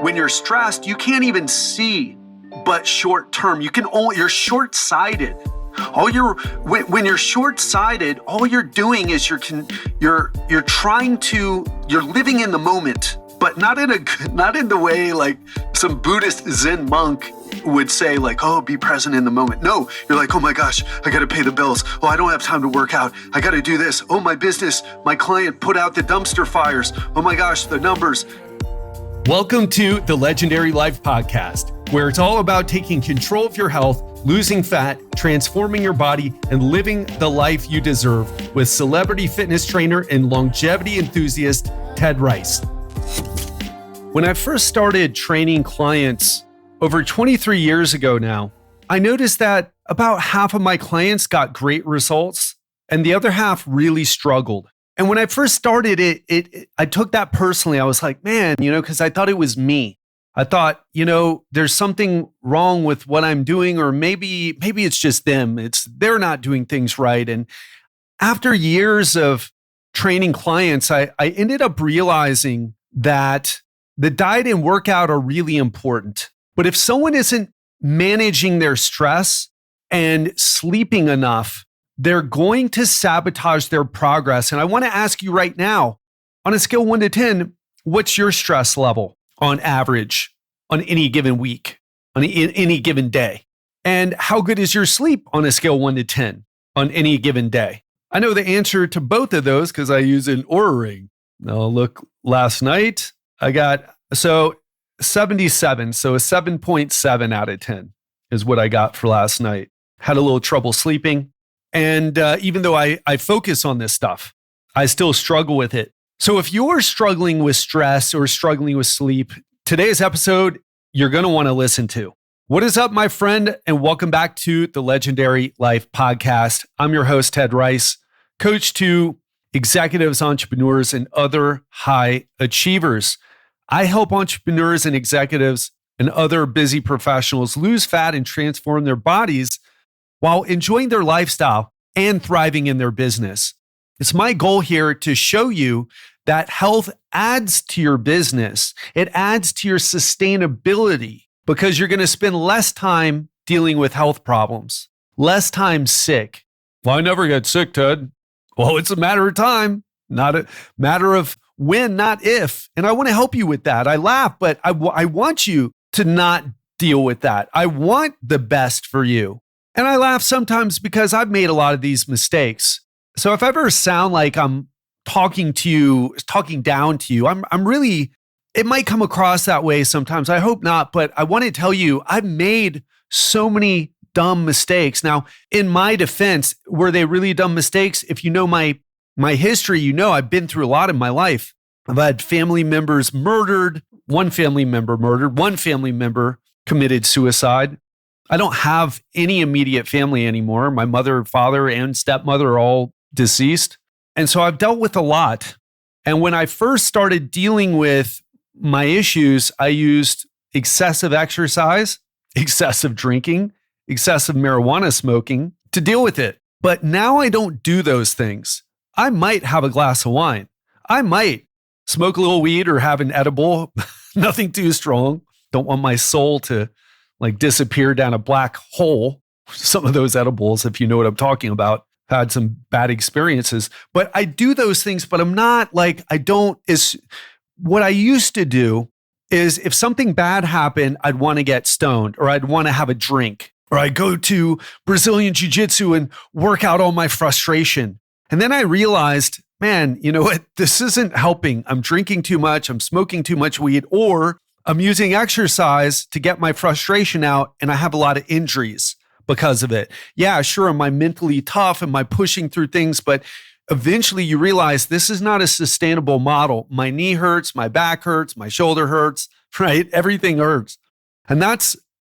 when you're stressed, you can't even see but short term. You're short-sighted. When you're short-sighted, all you're doing is you're living in the moment, but not in the way like some Buddhist Zen monk would say, like, oh, be present in the moment. No, you're like, oh my gosh, I got to pay the bills. Oh, I don't have time to work out. I got to do this. Oh, my business, my client put out the dumpster fires. Oh my gosh, the numbers. Welcome to the Legendary Life Podcast, where it's all about taking control of your health, losing fat, transforming your body, and living the life you deserve with celebrity fitness trainer and longevity enthusiast, Ted Rice. When I first started training clients over 23 years ago now, I noticed that about half of my clients got great results and the other half really struggled. And when I first started I took that personally. I was like, man, because I thought it was me. I thought, there's something wrong with what I'm doing, or maybe it's just them. They're not doing things right. And after years of training clients, I ended up realizing that the diet and workout are really important. But if someone isn't managing their stress and sleeping enough, they're going to sabotage their progress. And I want to ask you right now, on a scale 1 to 10, what's your stress level on average on any given week, on any given day? And how good is your sleep on a scale 1 to 10 on any given day? I know the answer to both of those because I use an Oura ring. Now look, last night I got 77, so a 7.7 out of 10 is what I got for last night. Had a little trouble sleeping. And even though I focus on this stuff, I still struggle with it. So if you're struggling with stress or struggling with sleep, today's episode, you're going to want to listen to. What is up, my friend? And welcome back to the Legendary Life Podcast. I'm your host, Ted Rice, coach to executives, entrepreneurs, and other high achievers. I help entrepreneurs and executives and other busy professionals lose fat and transform their bodies while enjoying their lifestyle and thriving in their business. It's my goal here to show you that health adds to your business. It adds to your sustainability because you're going to spend less time dealing with health problems, less time sick. Well, I never get sick, Ted. Well, it's a matter of time, not a matter of when, not if. And I want to help you with that. I laugh, but I want you to not deal with that. I want the best for you. And I laugh sometimes because I've made a lot of these mistakes. So if I ever sound like I'm talking down to you, I'm really, it might come across that way sometimes. I hope not, but I want to tell you, I've made so many dumb mistakes. Now, in my defense, were they really dumb mistakes? If you know my history, I've been through a lot in my life. I've had family members murdered, one family member committed suicide. I don't have any immediate family anymore. My mother, father, and stepmother are all deceased. And so I've dealt with a lot. And when I first started dealing with my issues, I used excessive exercise, excessive drinking, excessive marijuana smoking to deal with it. But now I don't do those things. I might have a glass of wine. I might smoke a little weed or have an edible, nothing too strong. Don't want my soul to disappear down a black hole. Some of those edibles, if you know what I'm talking about, had some bad experiences. But I do those things, but I'm not what I used to do is if something bad happened, I'd want to get stoned or I'd want to have a drink or I'd go to Brazilian jiu-jitsu and work out all my frustration. And then I realized, man, you know what? This isn't helping. I'm drinking too much. I'm smoking too much weed, or I'm using exercise to get my frustration out, and I have a lot of injuries because of it. Yeah, sure, am I mentally tough? Am I pushing through things? But eventually you realize this is not a sustainable model. My knee hurts, my back hurts, my shoulder hurts, right? Everything hurts. And that's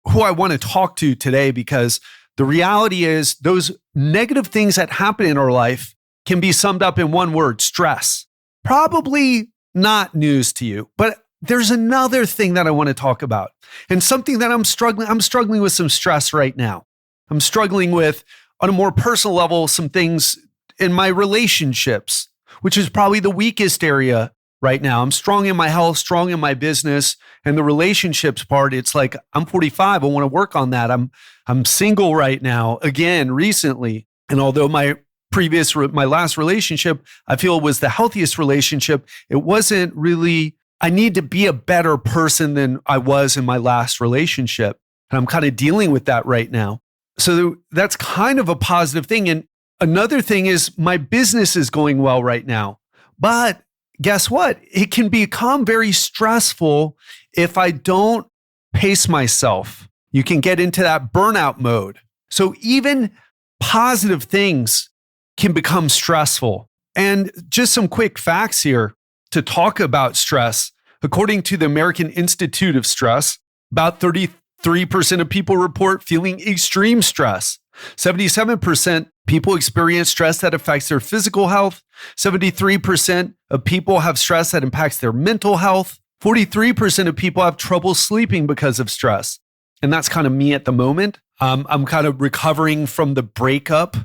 who I want to talk to today, because the reality is those negative things that happen in our life can be summed up in one word: stress. Probably not news to you, but there's another thing that I want to talk about, and something that I'm struggling with some stress right now. I'm struggling with, on a more personal level, some things in my relationships, which is probably the weakest area right now. I'm strong in my health, strong in my business, and the relationships part, it's like I'm 45, I want to work on that. I'm single right now, again, recently. And although my last relationship, I feel was the healthiest relationship, it wasn't really, I need to be a better person than I was in my last relationship. And I'm kind of dealing with that right now. So that's kind of a positive thing. And another thing is my business is going well right now. But guess what? It can become very stressful if I don't pace myself. You can get into that burnout mode. So even positive things can become stressful. And just some quick facts here to talk about stress. According to the American Institute of Stress, about 33% of people report feeling extreme stress. 77% people experience stress that affects their physical health. 73% of people have stress that impacts their mental health. 43% of people have trouble sleeping because of stress. And that's kind of me at the moment. I'm kind of recovering from the breakup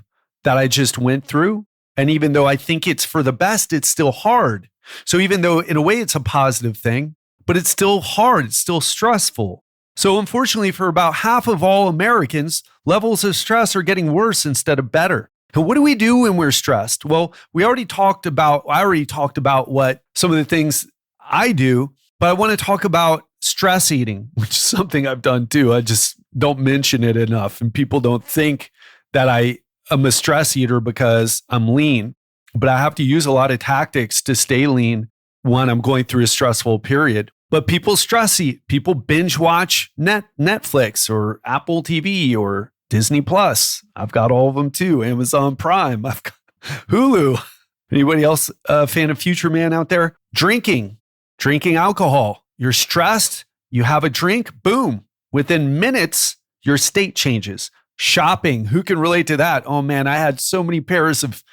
that I just went through. And even though I think it's for the best, it's still hard. So even though in a way it's a positive thing, but it's still hard, it's still stressful. So unfortunately, for about half of all Americans, levels of stress are getting worse instead of better. And what do we do when we're stressed? Well, I already talked about what some of the things I do, but I want to talk about stress eating, which is something I've done too. I just don't mention it enough. And people don't think that I am a stress eater because I'm lean, but I have to use a lot of tactics to stay lean when I'm going through a stressful period. But people stress eat. People binge watch Netflix or Apple TV or Disney Plus. I've got all of them too. Amazon Prime. I've got Hulu. Anybody else a fan of Future Man out there? Drinking alcohol. You're stressed. You have a drink. Boom. Within minutes, your state changes. Shopping. Who can relate to that? Oh man, I had so many pairs of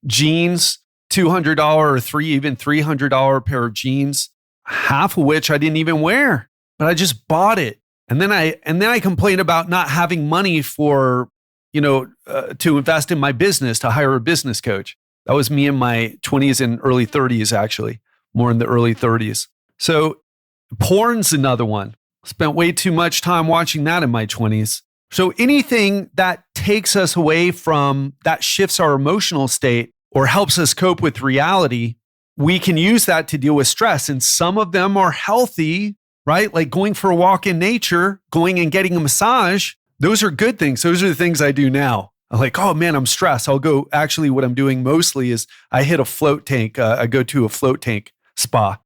jeans, $200 or even $300 pair of jeans, half of which I didn't even wear, but I just bought it. And then I complained about not having money for, to invest in my business, to hire a business coach. That was me in my 20s and early 30s, actually, more in the early 30s. So porn's another one. Spent way too much time watching that in my 20s. So anything that takes us away from, that shifts our emotional state or helps us cope with reality, we can use that to deal with stress. And some of them are healthy, right? Like going for a walk in nature, going and getting a massage. Those are good things. Those are the things I do now. I'm like, oh man, I'm stressed. I'll go, actually what I'm doing mostly is I hit a float tank. I go to a float tank spa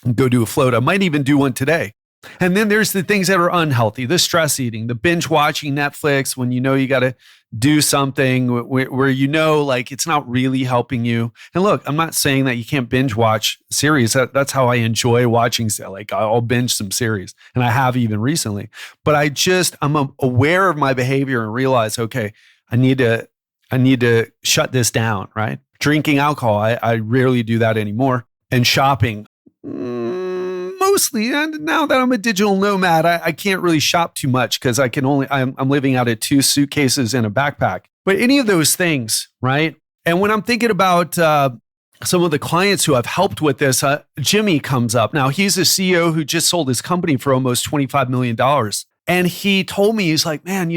and go do a float. I might even do one today. And then there's the things that are unhealthy, the stress eating, the binge watching Netflix when you know you got to do something where like it's not really helping you. And look, I'm not saying that you can't binge watch series. That's how I enjoy watching. Like I'll binge some series, and I have even recently. But I'm aware of my behavior and realize, okay, I need to shut this down. Right? Drinking alcohol, I rarely do that anymore. And shopping. Mostly, and now that I'm a digital nomad, I can't really shop too much because I'm living out of 2 suitcases and a backpack. But any of those things, right? And when I'm thinking about some of the clients who I've helped with this, Jimmy comes up. Now, he's a CEO who just sold his company for almost $25 million. And he told me, he's like, man,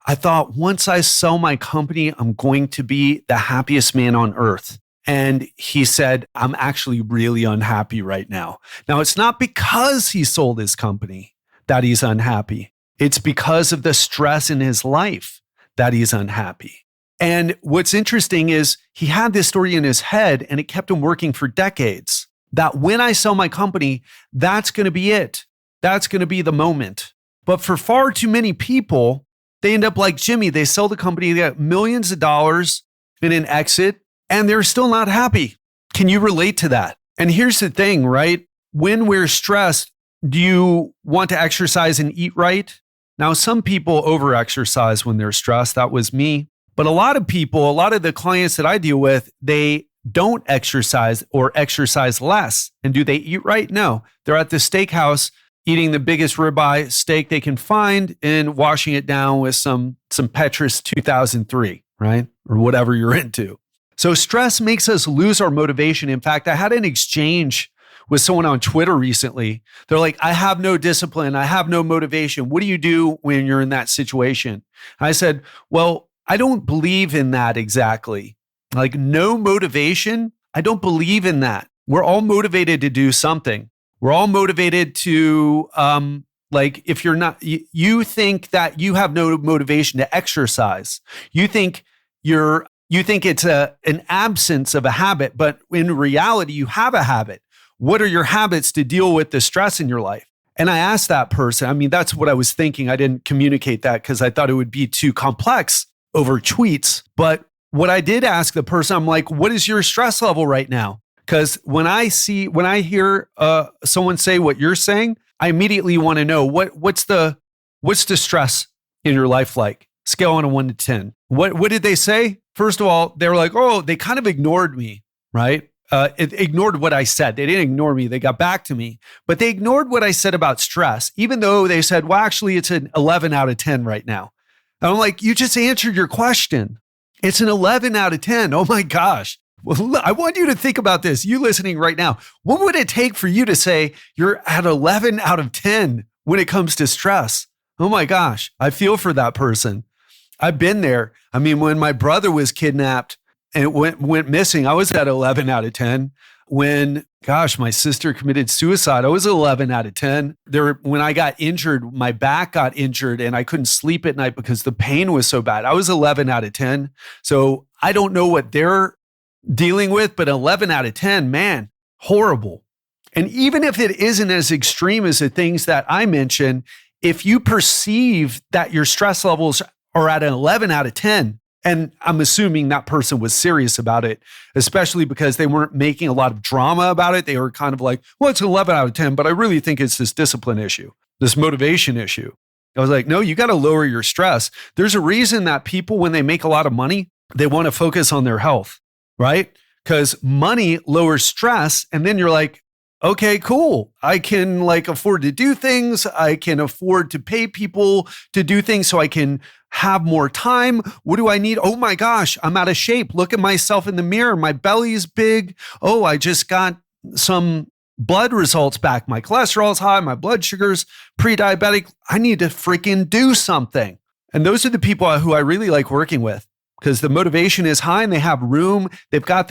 I thought once I sell my company, I'm going to be the happiest man on earth. And he said, I'm actually really unhappy right now. Now, it's not because he sold his company that he's unhappy. It's because of the stress in his life that he's unhappy. And what's interesting is he had this story in his head and it kept him working for decades. That when I sell my company, that's going to be it. That's going to be the moment. But for far too many people, they end up like Jimmy. They sell the company, they get millions of dollars in an exit, and they're still not happy. Can you relate to that? And here's the thing, right? When we're stressed, do you want to exercise and eat right? Now, some people over-exercise when they're stressed. That was me. But a lot of the clients that I deal with, they don't exercise or exercise less. And do they eat right? No. They're at the steakhouse eating the biggest ribeye steak they can find and washing it down with some Petrus 2003, right? Or whatever you're into. So stress makes us lose our motivation. In fact, I had an exchange with someone on Twitter recently. They're like, I have no discipline. I have no motivation. What do you do when you're in that situation? I said, well, I don't believe in that exactly. Like no motivation. I don't believe in that. We're all motivated to do something. We're all motivated to, like if you're not, you think that you have no motivation to exercise. You think it's an absence of a habit, but in reality, you have a habit. What are your habits to deal with the stress in your life? And I asked that person, I mean, that's what I was thinking. I didn't communicate that because I thought it would be too complex over tweets. But what I did ask the person, I'm like, what is your stress level right now? Because when I hear someone say what you're saying, I immediately want to know what's the stress in your life like? Scale on a 1 to 10. What did they say? First of all, they were like, oh, they kind of ignored me, right? It ignored what I said. They didn't ignore me. They got back to me, but they ignored what I said about stress, even though they said, well, actually, it's an 11 out of 10 right now. And I'm like, you just answered your question. It's an 11 out of 10. Oh my gosh. Well, I want you to think about this. You listening right now, what would it take for you to say you're at 11 out of 10 when it comes to stress? Oh my gosh. I feel for that person. I've been there. I mean, when my brother was kidnapped and it went missing, I was at 11 out of 10. When, my sister committed suicide, I was 11 out of 10. When I got injured, my back got injured and I couldn't sleep at night because the pain was so bad. I was 11 out of 10. So I don't know what they're dealing with, but 11 out of 10, man, horrible. And even if it isn't as extreme as the things that I mentioned, if you perceive that your stress levels are at an 11 out of 10, and I'm assuming that person was serious about it, especially because they weren't making a lot of drama about it. They were kind of like, well, it's 11 out of 10, but I really think it's this discipline issue, this motivation issue. I was like, no, you got to lower your stress. There's a reason that people, when they make a lot of money, they want to focus on their health, right? Because money lowers stress. And then you're like, okay, cool. I can afford to do things. I can afford to pay people to do things so I can have more time. What do I need? Oh my gosh, I'm out of shape. Look at myself in the mirror. My belly's big. Oh, I just got some blood results back. My cholesterol's high. My blood sugar's pre-diabetic. I need to freaking do something. And those are the people who I really like working with because the motivation is high and they have room. They've got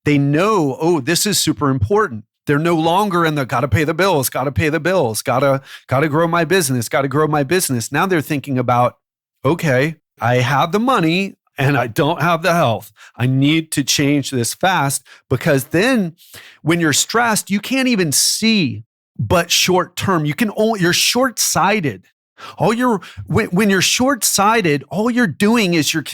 they know, oh, this is super important. They're no longer in the got to pay the bills, got to grow my business. Now they're thinking about, okay, I have the money and I don't have the health. I need to change this fast because then when you're stressed, you can't even see but short term. You're short-sighted. When you're short-sighted, all you're doing is you're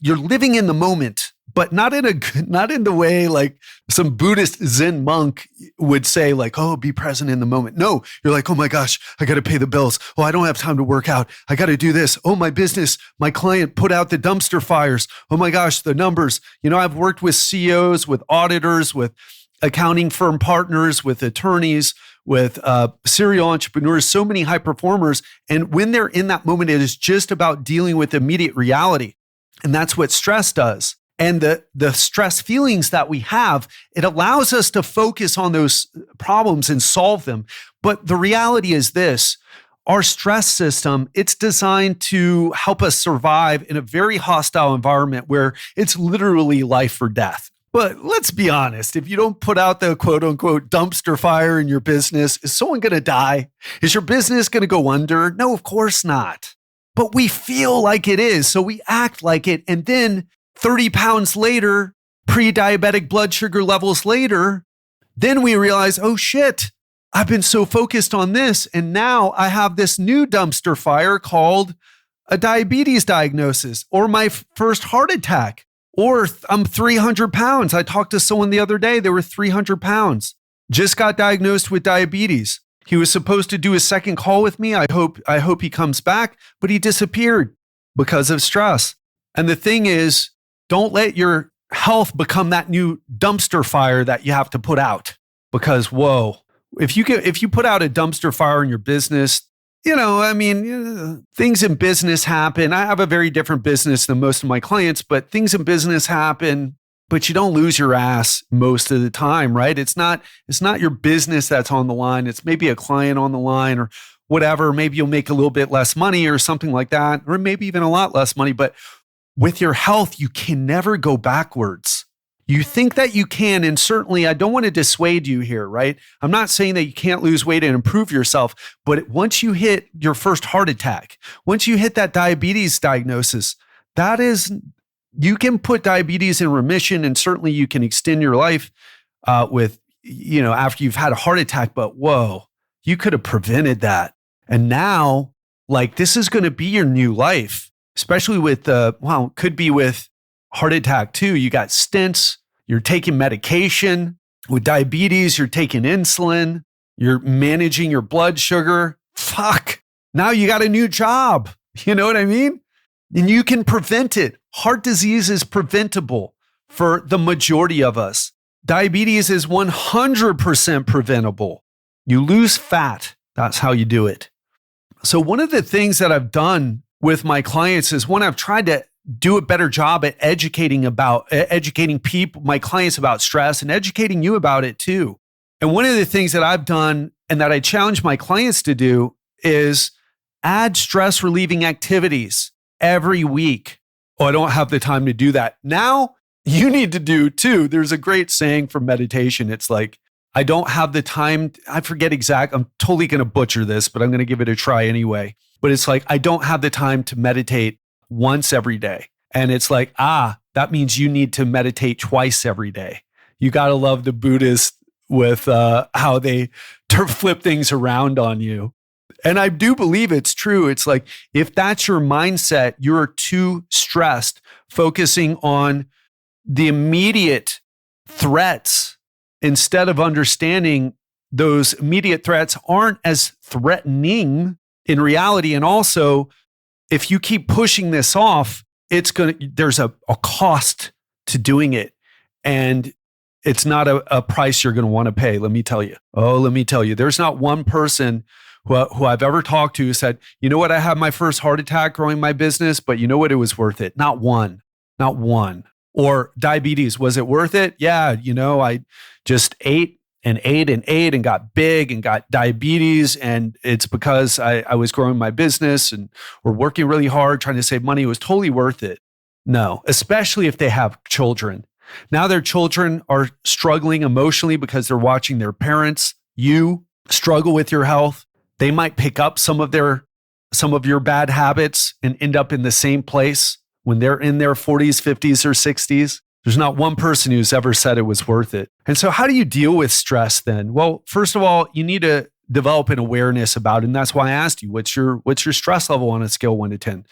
living in the moment. But not in the way like some Buddhist Zen monk would say, like, oh, be present in the moment. No, you're like, oh my gosh, I got to pay the bills. Oh, I don't have time to work out. I got to do this. Oh, my business, my client put out the dumpster fires. Oh my gosh, the numbers. I've worked with CEOs, with auditors, with accounting firm partners, with attorneys, with serial entrepreneurs, so many high performers. And when they're in that moment, it is just about dealing with immediate reality. And that's what stress does. And the stress feelings that we have, it allows us to focus on those problems and solve them. But the reality is this, our stress system, it's designed to help us survive in a very hostile environment where it's literally life or death. But let's be honest, if you don't put out the quote unquote dumpster fire in your business, is someone going to die? Is your business going to go under? No, of course not. But we feel like it is, so we act like it. And then 30 pounds later, pre-diabetic blood sugar levels later, then we realize, oh shit, I've been so focused on this. And now I have this new dumpster fire called a diabetes diagnosis or my first heart attack, or I'm 300 pounds. I talked to someone the other day, they were 300 pounds, just got diagnosed with diabetes. He was supposed to do a second call with me. I hope he comes back, but he disappeared because of stress. And the thing is, don't let your health become that new dumpster fire that you have to put out. Because, whoa, if you put out a dumpster fire in your business, things in business happen. I have a very different business than most of my clients, but things in business happen, but you don't lose your ass most of the time, right? It's not your business that's on the line. It's maybe a client on the line or whatever. Maybe you'll make a little bit less money or something like that, or maybe even a lot less money. But with your health, you can never go backwards. You think that you can, and certainly I don't want to dissuade you here, right? I'm not saying that you can't lose weight and improve yourself, but once you hit your first heart attack, once you hit that diabetes diagnosis, you can put diabetes in remission, and certainly you can extend your life after you've had a heart attack, but whoa, you could have prevented that. And now, this is going to be your new life, especially with, could be with heart attack too. You got stents, you're taking medication. With diabetes, you're taking insulin, you're managing your blood sugar. Fuck. Now you got a new job. You know what I mean? And you can prevent it. Heart disease is preventable for the majority of us. Diabetes is 100% preventable. You lose fat. That's how you do it. So one of the things that I've done with my clients is I've tried to do a better job at educating people, my clients about stress and educating you about it too. And one of the things that I've done and that I challenge my clients to do is add stress relieving activities every week. Oh, I don't have the time to do that. Now you need to do too. There's a great saying for meditation. It's I don't have the time. I forget I'm totally going to butcher this, but I'm going to give it a try anyway. But it's I don't have the time to meditate once every day. And it's that means you need to meditate twice every day. You got to love the Buddhists with how they flip things around on you. And I do believe it's true. It's if that's your mindset, you're too stressed, focusing on the immediate threats instead of understanding those immediate threats aren't as threatening in reality. And also, if you keep pushing this off, there's a cost to doing it. And it's not a price you're going to want to pay. Let me tell you, there's not one person who I've ever talked to who said, you know what, I had my first heart attack growing my business, but you know what, it was worth it. Not one. Or diabetes, was it worth it? Yeah, I just ate and got big and got diabetes. And it's because I was growing my business and we're working really hard trying to save money. It was totally worth it. No, especially if they have children. Now their children are struggling emotionally because they're watching their parents, you struggle with your health. They might pick up some of your bad habits and end up in the same place when they're in their 40s, 50s, or 60s. There's not one person who's ever said it was worth it. And so how do you deal with stress then? Well, first of all, you need to develop an awareness about it. And that's why I asked you, what's your stress level on a scale 1 to 10?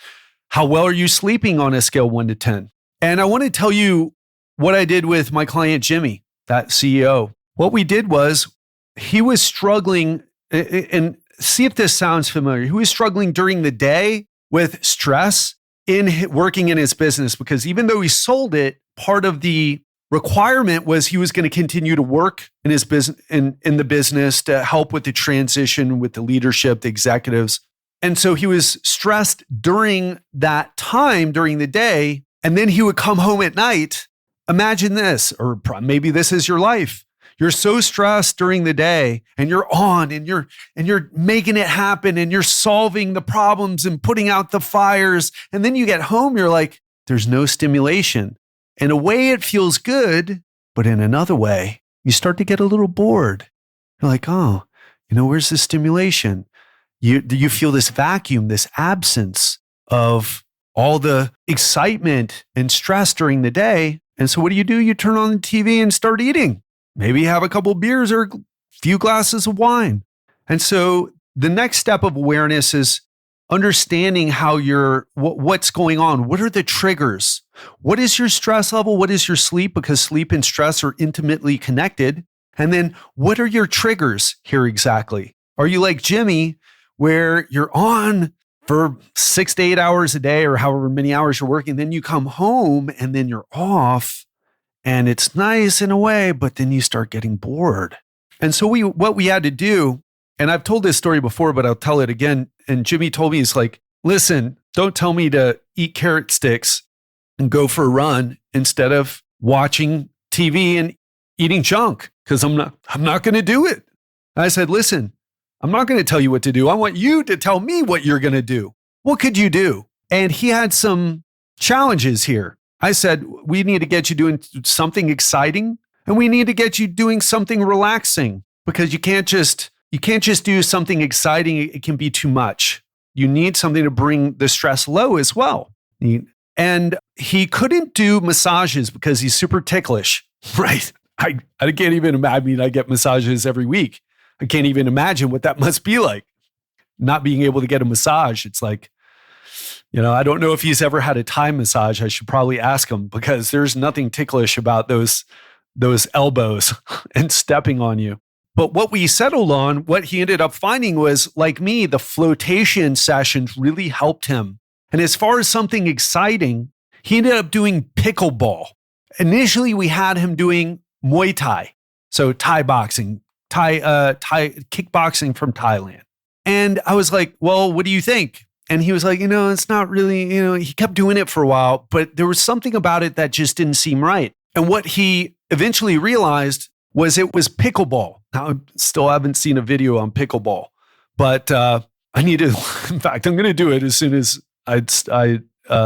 How well are you sleeping on a scale 1 to 10? And I want to tell you what I did with my client, Jimmy, that CEO. What we did was he was struggling, and see if this sounds familiar. He was struggling during the day with stress in working in his business, because even though he sold it, part of the requirement was he was going to continue to work in his business, in the business, to help with the transition with the leadership, the executives. And so he was stressed during that time, during the day, and then he would come home at night. Imagine this, or maybe this is your life. You're so stressed during the day and you're on and you're making it happen and you're solving the problems and putting out the fires. And then you get home, you're like, there's no stimulation. In a way, it feels good, but in another way, you start to get a little bored. You're like, oh, where's the stimulation? You feel this vacuum, this absence of all the excitement and stress during the day. And so what do? You turn on the TV and start eating. Maybe have a couple of beers or a few glasses of wine. And so the next step of awareness is understanding how what's going on. What are the triggers? What is your stress level? What is your sleep? Because sleep and stress are intimately connected. And then what are your triggers here exactly? Are you like Jimmy, where you're on for 6 to 8 hours a day or however many hours you're working, then you come home and then you're off? And it's nice in a way, but then you start getting bored. And so what we had to do, and I've told this story before, but I'll tell it again, And Jimmy told me, he's like, listen, don't tell me to eat carrot sticks and go for a run instead of watching TV and eating junk, because I'm not going to do it. I said, listen, I'm not going to tell you what to do. I want you to tell me what you're going to do. What could you do? And he had some challenges here. I said, we need to get you doing something exciting, and we need to get you doing something relaxing, because you can't just do something exciting. It can be too much. You need something to bring the stress low as well. And he couldn't do massages because he's super ticklish, right? I can't even imagine. I mean, I get massages every week. I can't even imagine what that must be like, not being able to get a massage. It's like, I don't know if he's ever had a Thai massage. I should probably ask him, because there's nothing ticklish about those elbows and stepping on you. But what we settled on, what he ended up finding was, like me, the flotation sessions really helped him. And as far as something exciting, he ended up doing pickleball. Initially, we had him doing Muay Thai, so Thai boxing, Thai kickboxing from Thailand. And I was like, well, what do you think? And he was like, it's not really, he kept doing it for a while, but there was something about it that just didn't seem right. And what he eventually realized was it was pickleball. Now, I still haven't seen a video on pickleball, but I need to, in fact, I'm going to do it as soon as I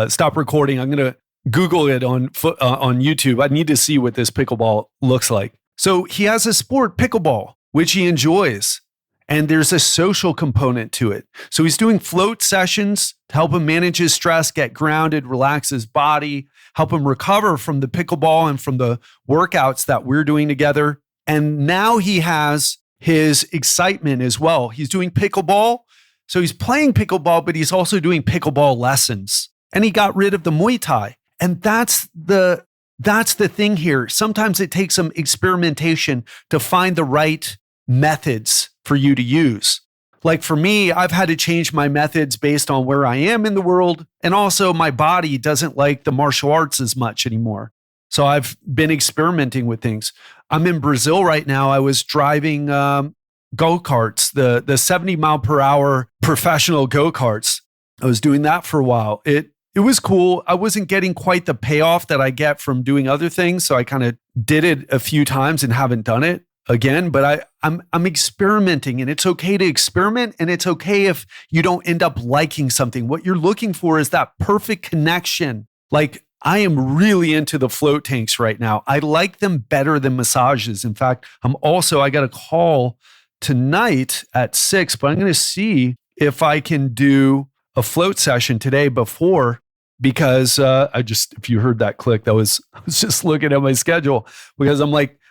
stop recording. I'm going to Google it on YouTube. I need to see what this pickleball looks like. So he has a sport, pickleball, which he enjoys. And there's a social component to it. So he's doing float sessions to help him manage his stress, get grounded, relax his body, help him recover from the pickleball and from the workouts that we're doing together. And now he has his excitement as well. He's doing pickleball. So he's playing pickleball, but he's also doing pickleball lessons. And he got rid of the Muay Thai. And that's the thing here. Sometimes it takes some experimentation to find the right methods for you to use. Like for me, I've had to change my methods based on where I am in the world. And also my body doesn't like the martial arts as much anymore. So I've been experimenting with things. I'm in Brazil right now. I was driving go-karts, the 70 mile per hour professional go-karts. I was doing that for a while. It was cool. I wasn't getting quite the payoff that I get from doing other things. So I kind of did it a few times and haven't done it again, but I'm experimenting, and it's okay to experiment, and it's okay if you don't end up liking something. What you're looking for is that perfect connection. Like I am really into the float tanks right now. I like them better than massages. In fact, I got a call tonight at 6, but I'm going to see if I can do a float session today before, because if you heard that click, I was just looking at my schedule, because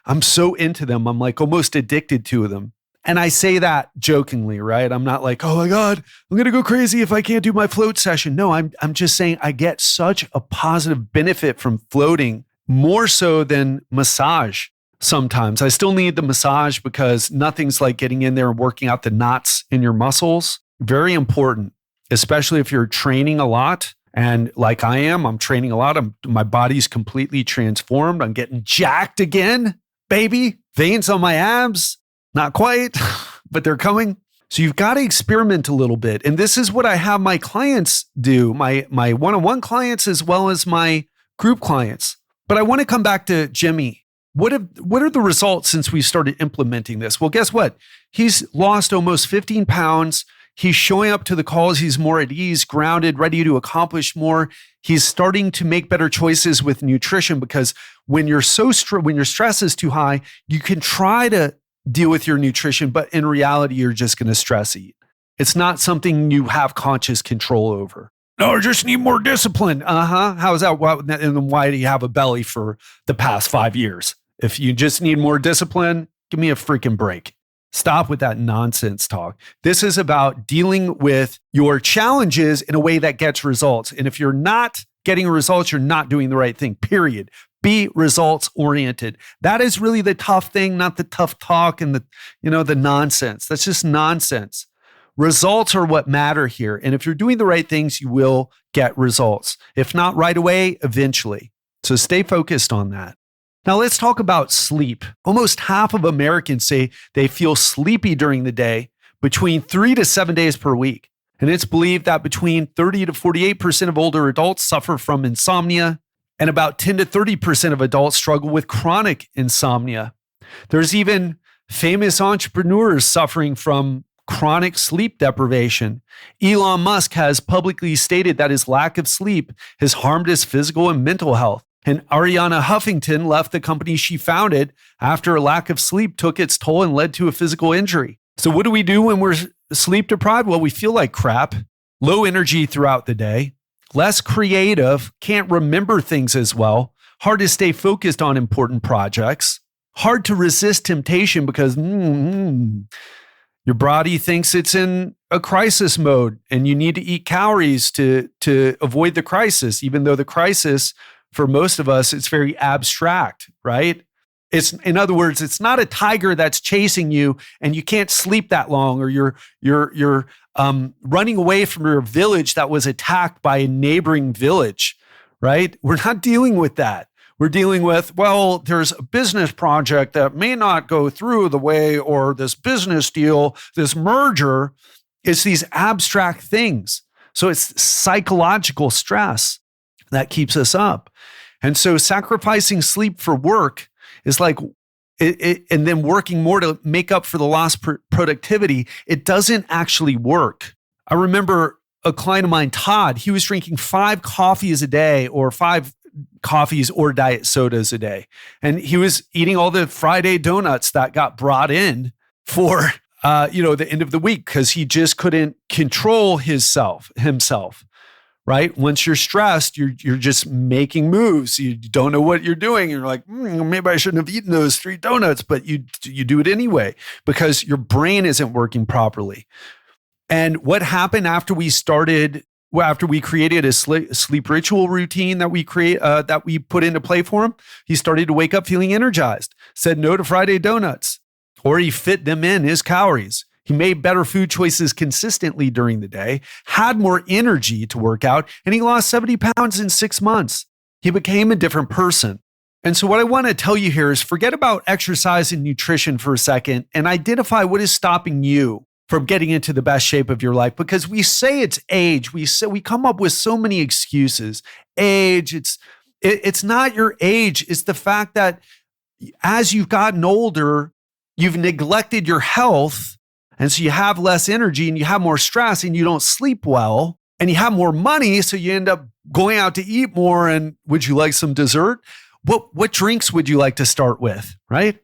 I'm so into them. I'm like almost addicted to them. And I say that jokingly, right? I'm not like, oh my God, I'm going to go crazy if I can't do my float session. No, I'm just saying I get such a positive benefit from floating, more so than massage sometimes. I still need the massage because nothing's like getting in there and working out the knots in your muscles. Very important, especially if you're training a lot. And like I am, I'm training a lot. My body's completely transformed. I'm getting jacked again. Baby, veins on my abs, not quite, but they're coming. So you've got to experiment a little bit. And this is what I have my clients do, my one-on-one clients as well as my group clients. But I want to come back to Jimmy. What are the results since we started implementing this? Well, guess what? He's lost almost 15 pounds. He's showing up to the calls. He's more at ease, grounded, ready to accomplish more. He's starting to make better choices with nutrition, because when your stress is too high, you can try to deal with your nutrition, but in reality, you're just going to stress eat. It's not something you have conscious control over. No, I just need more discipline. How's that? And then why do you have a belly for the past 5 years? If you just need more discipline, give me a freaking break. Stop with that nonsense talk. This is about dealing with your challenges in a way that gets results. And if you're not getting results, you're not doing the right thing, period. Be results oriented. That is really the tough thing, not the tough talk and the nonsense. That's just nonsense. Results are what matter here. And if you're doing the right things, you will get results. If not right away, eventually. So stay focused on that. Now let's talk about sleep. Almost half of Americans say they feel sleepy during the day between 3 to 7 days per week. And it's believed that between 30 to 48% of older adults suffer from insomnia, and about 10 to 30% of adults struggle with chronic insomnia. There's even famous entrepreneurs suffering from chronic sleep deprivation. Elon Musk has publicly stated that his lack of sleep has harmed his physical and mental health. And Ariana Huffington left the company she founded after a lack of sleep took its toll and led to a physical injury. So what do we do when we're sleep deprived? Well, we feel like crap, low energy throughout the day, less creative, can't remember things as well, hard to stay focused on important projects, hard to resist temptation because your body thinks it's in a crisis mode and you need to eat calories to avoid the crisis, even though the crisis for most of us, it's very abstract, right? In other words, it's not a tiger that's chasing you and you can't sleep that long, or you're running away from your village that was attacked by a neighboring village, right? We're not dealing with that. We're dealing with, well, there's a business project that may not go through the way, or this business deal, this merger. It's these abstract things. So it's psychological stress that keeps us up. And so sacrificing sleep for work is like, and then working more to make up for the lost productivity, it doesn't actually work. I remember a client of mine, Todd, he was drinking 5 coffees a day, or 5 coffees or diet sodas a day. And he was eating all the Friday donuts that got brought in for, the end of the week, because he just couldn't control himself. Right? Once you're stressed, you're just making moves. You don't know what you're doing. You're like, maybe I shouldn't have eaten those 3 donuts, but you do it anyway because your brain isn't working properly. And what happened after we created a sleep ritual routine that we put into play for him? He started to wake up feeling energized, said no to Friday donuts, or he fit them in his calories. He made better food choices consistently during the day, had more energy to work out, and he lost 70 pounds in 6 months. He became a different person. And so what I want to tell you here is forget about exercise and nutrition for a second and identify what is stopping you from getting into the best shape of your life. Because we say it's age. We come up with so many excuses. Age, it's not your age. It's the fact that as you've gotten older, you've neglected your health. And so you have less energy and you have more stress and you don't sleep well and you have more money. So you end up going out to eat more. And would you like some dessert? What drinks would you like to start with, right?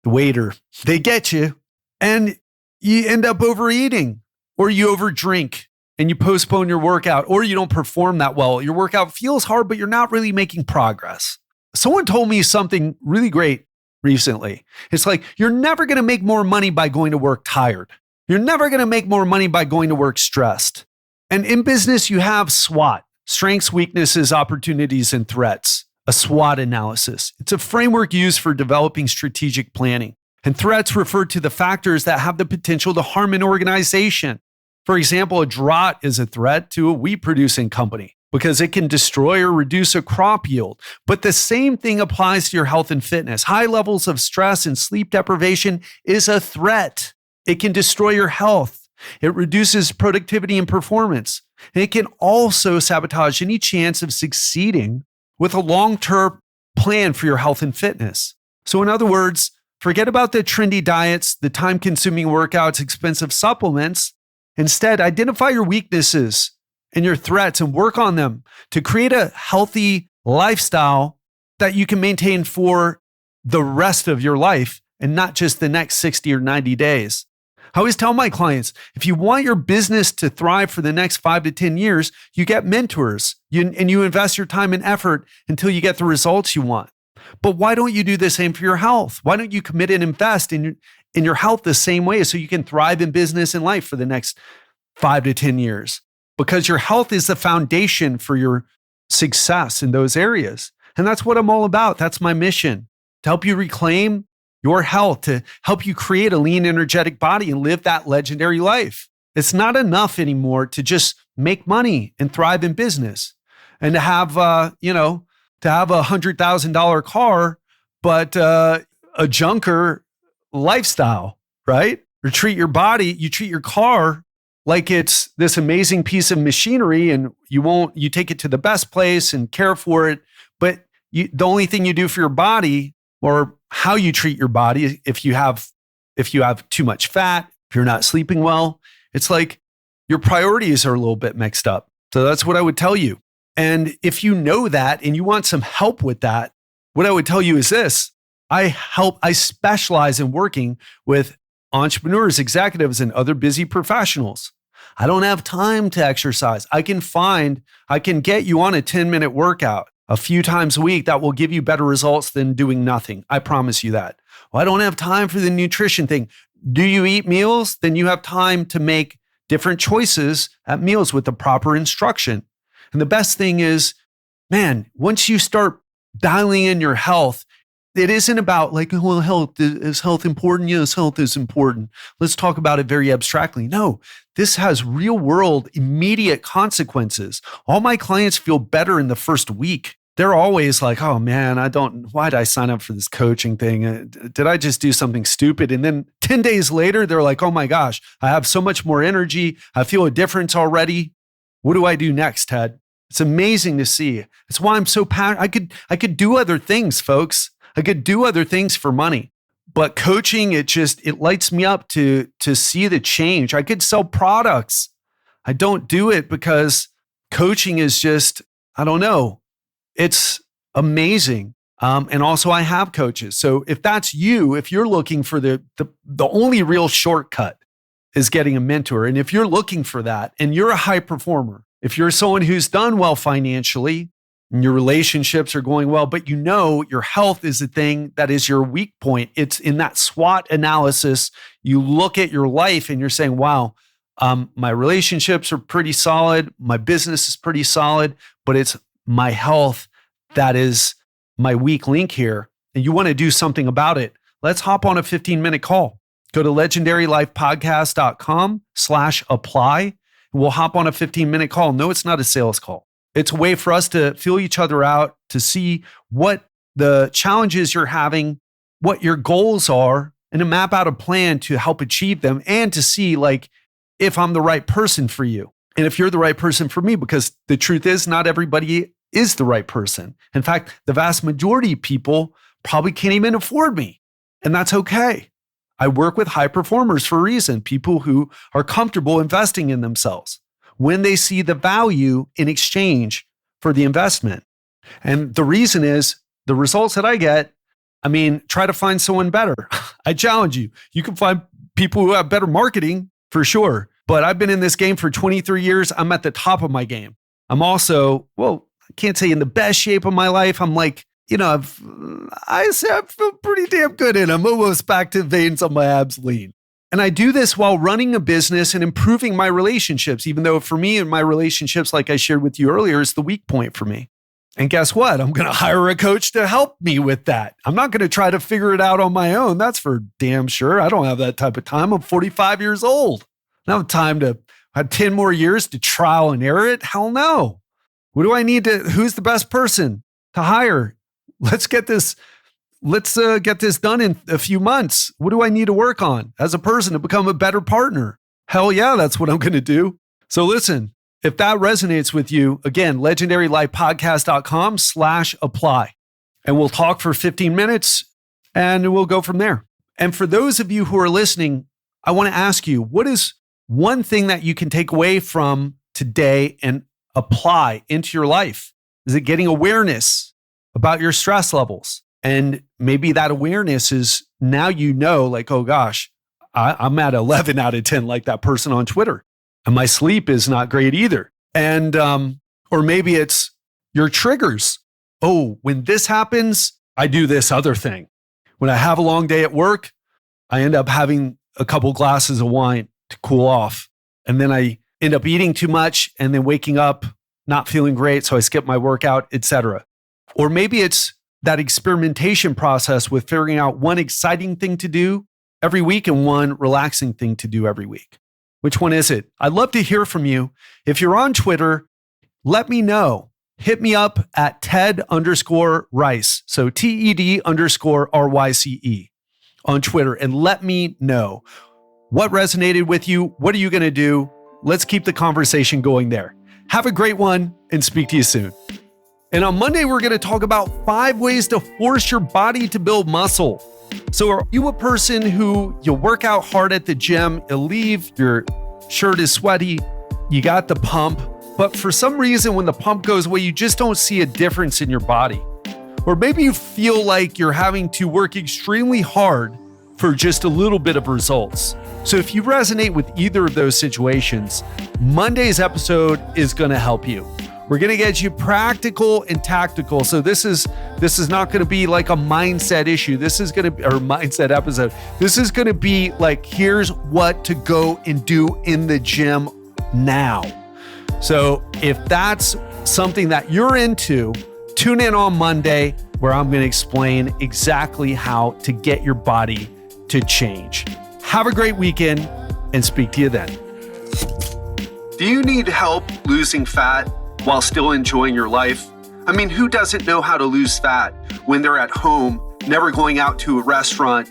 The waiter, they get you and you end up overeating, or you overdrink and you postpone your workout, or you don't perform that well. Your workout feels hard, but you're not really making progress. Someone told me something really great recently. It's like, you're never going to make more money by going to work tired. You're never going to make more money by going to work stressed. And in business, you have SWOT, strengths, weaknesses, opportunities, and threats, a SWOT analysis. It's a framework used for developing strategic planning. And threats refer to the factors that have the potential to harm an organization. For example, a drought is a threat to a wheat producing company because it can destroy or reduce a crop yield. But the same thing applies to your health and fitness. High levels of stress and sleep deprivation is a threat. It can destroy your health. It reduces productivity and performance. And it can also sabotage any chance of succeeding with a long-term plan for your health and fitness. So in other words, forget about the trendy diets, the time-consuming workouts, expensive supplements. Instead, identify your weaknesses and your threats and work on them to create a healthy lifestyle that you can maintain for the rest of your life and not just the next 60 or 90 days. I always tell my clients, if you want your business to thrive for the next 5 to 10 years, you get mentors and you invest your time and effort until you get the results you want. But why don't you do the same for your health? Why don't you commit and invest in your health the same way so you can thrive in business and life for the next 5 to 10 years? Because your health is the foundation for your success in those areas. And that's what I'm all about. That's my mission, to help you reclaim your health, to help you create a lean, energetic body and live that legendary life. It's not enough anymore to just make money and thrive in business and to have, to have a $100,000 car, but a junker lifestyle, right? Or treat your car like it's this amazing piece of machinery and you take it to the best place and care for it. But the only thing you do for your body, or how you treat your body, if you have too much fat, if you're not sleeping well, it's like your priorities are a little bit mixed up. So that's what I would tell you. And if you know that and you want some help with that, what I would tell you is this. I specialize in working with entrepreneurs, executives, and other busy professionals. I don't have time to exercise. I can get you on a 10-minute workout a few times a week that will give you better results than doing nothing. I promise you that. Well, I don't have time for the nutrition thing. Do you eat meals? Then you have time to make different choices at meals with the proper instruction. And the best thing is, man, once you start dialing in your health, it isn't about like, well, is health important? Yes, health is important. Let's talk about it very abstractly. No, this has real world, immediate consequences. All my clients feel better in the first week. They're always like, oh man, why did I sign up for this coaching thing? Did I just do something stupid? And then 10 days later, they're like, oh my gosh, I have so much more energy. I feel a difference already. What do I do next, Ted? It's amazing to see. That's why I'm so passionate. I could do other things, folks. I could do other things for money, but coaching, it lights me up to see the change. I could sell products. I don't do it because coaching is just, I don't know. It's amazing. And also I have coaches. So if that's you, if you're looking for the only real shortcut is getting a mentor. And if you're looking for that and you're a high performer, if you're someone who's done well financially, and your relationships are going well, but you know your health is the thing that is your weak point. It's in that SWOT analysis. You look at your life and you're saying, wow, my relationships are pretty solid. My business is pretty solid, but it's my health that is my weak link here. And you want to do something about it. Let's hop on a 15-minute call. Go to legendarylifepodcast.com/apply. And we'll hop on a 15-minute call. No, it's not a sales call. It's a way for us to feel each other out, to see what the challenges you're having, what your goals are, and to map out a plan to help achieve them, and to see like if I'm the right person for you and if you're the right person for me, because the truth is not everybody is the right person. In fact, the vast majority of people probably can't even afford me, and that's okay. I work with high performers for a reason, people who are comfortable investing in themselves when they see the value in exchange for the investment. And the reason is the results that I get, try to find someone better. I challenge you. You can find people who have better marketing for sure, but I've been in this game for 23 years. I'm at the top of my game. I'm also, I can't say in the best shape of my life. I'm like, I feel pretty damn good and I'm almost back to veins on my abs lean. And I do this while running a business and improving my relationships, even though for me and my relationships, like I shared with you earlier, is the weak point for me. And guess what? I'm going to hire a coach to help me with that. I'm not going to try to figure it out on my own. That's for damn sure. I don't have that type of time. I'm 45 years old. I don't have time to have 10 more years to trial and error it. Hell no. What do I need who's the best person to hire? Let's get this done in a few months. What do I need to work on as a person to become a better partner? Hell yeah, that's what I'm going to do. So listen, if that resonates with you, again, legendarylifepodcast.com/apply. And we'll talk for 15 minutes and we'll go from there. And for those of you who are listening, I want to ask you, what is one thing that you can take away from today and apply into your life? Is it getting awareness about your stress levels? And maybe that awareness is now like, oh gosh, I'm at 11 out of 10, like that person on Twitter. And my sleep is not great either. And, or maybe it's your triggers. Oh, when this happens, I do this other thing. When I have a long day at work, I end up having a couple glasses of wine to cool off. And then I end up eating too much and then waking up not feeling great. So I skip my workout, etc. Or maybe it's that experimentation process with figuring out one exciting thing to do every week and one relaxing thing to do every week. Which one is it? I'd love to hear from you. If you're on Twitter, let me know. Hit me up at Ted_Rice. So TED_RYCE on Twitter and let me know what resonated with you. What are you going to do? let's keep the conversation going there. Have a great one and speak to you soon. And on Monday, we're going to talk about 5 ways to force your body to build muscle. So are you a person who you work out hard at the gym, you leave, your shirt is sweaty, you got the pump, but for some reason when the pump goes away, you just don't see a difference in your body? Or maybe you feel like you're having to work extremely hard for just a little bit of results. So if you resonate with either of those situations, Monday's episode is going to help you. We're going to get you practical and tactical. So this is not going to be like a mindset issue. This is going to be or mindset episode. This is going to be like, here's what to go and do in the gym now. So if that's something that you're into, tune in on Monday where I'm going to explain exactly how to get your body to change. Have a great weekend and speak to you then. Do you need help losing fat while still enjoying your life? I mean, who doesn't know how to lose fat when they're at home, never going out to a restaurant,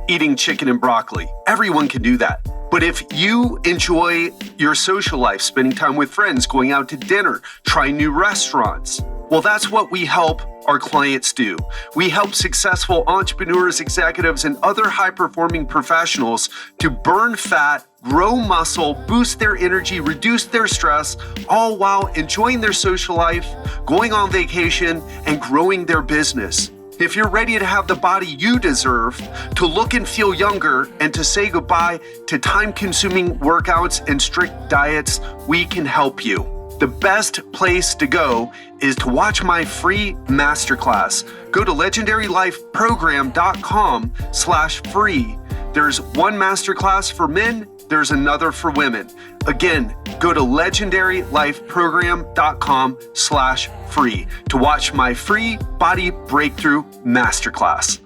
eating chicken and broccoli? Everyone can do that. But if you enjoy your social life, spending time with friends, going out to dinner, trying new restaurants, well, that's what we help our clients do. We help successful entrepreneurs, executives, and other high-performing professionals to burn fat, grow muscle, boost their energy, reduce their stress, all while enjoying their social life, going on vacation, and growing their business. If you're ready to have the body you deserve, to look and feel younger, and to say goodbye to time-consuming workouts and strict diets, we can help you. The best place to go is to watch my free masterclass. Go to legendarylifeprogram.com/free. There's one masterclass for men, there's another for women. Again, go to legendarylifeprogram.com/free to watch my free body breakthrough masterclass.